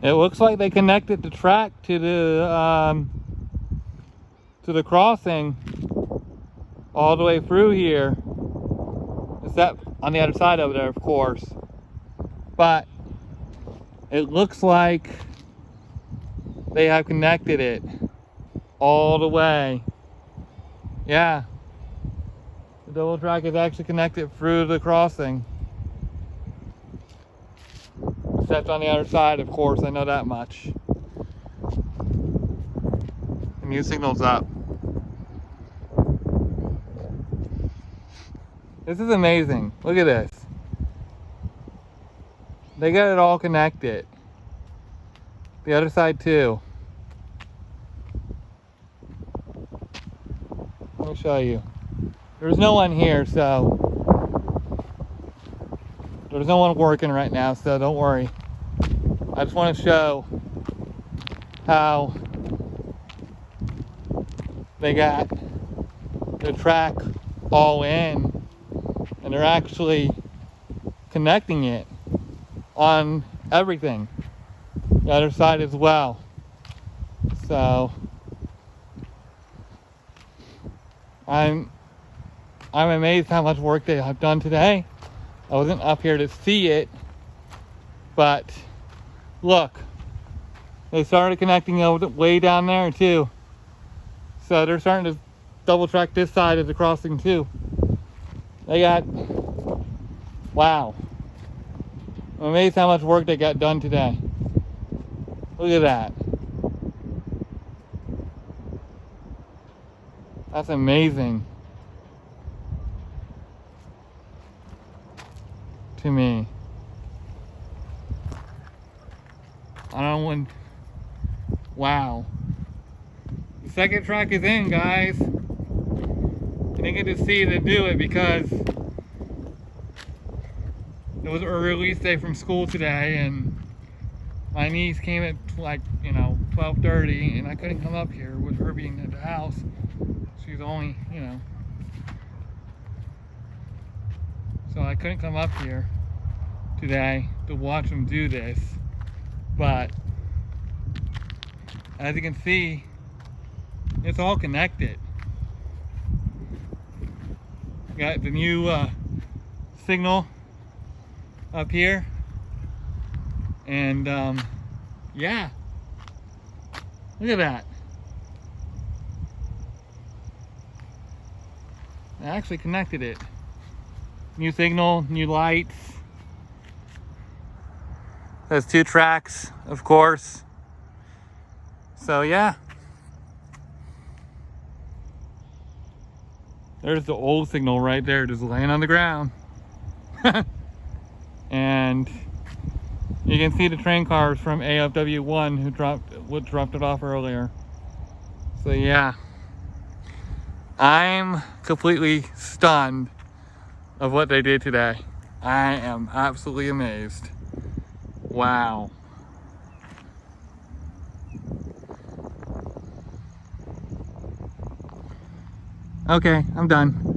It looks like they connected the track to the crossing all the way through here, except on the other side over there, of course. But it looks like they have connected it all the way. Yeah, the double track is actually connected through the crossing, except on the other side, of course. I know that much. The new signal's up. This is amazing. Look at this. They got it all connected. The other side too. Let me show you. There's no one here, so there's no one working right now, so don't worry. I just want to show how they got the track all in, and they're actually connecting it on everything, the other side as well. So I'm amazed how much work they have done today. I wasn't up here to see it, but look, they started connecting over way down there too. So they're starting to double track this side of the crossing too. They got, wow. I'm amazed how much work they got done today. Look at that. That's amazing to me. I don't want, wow. The second track is in, guys. I didn't get to see them do it because it was a release day from school today, and my niece came at like, 12:30, and I couldn't come up here with her being at the house. She's only, so I couldn't come up here today to watch them do this. But as you can see, it's all connected. Got the new signal up here, and yeah, look at that. I actually connected it. New signal, new lights. There's 2 tracks, of course. So yeah. There's the old signal right there, just laying on the ground. And you can see the train cars from AFW1 who dropped it off earlier. So yeah. I'm completely stunned of what they did today. I am absolutely amazed. Wow. Okay, I'm done.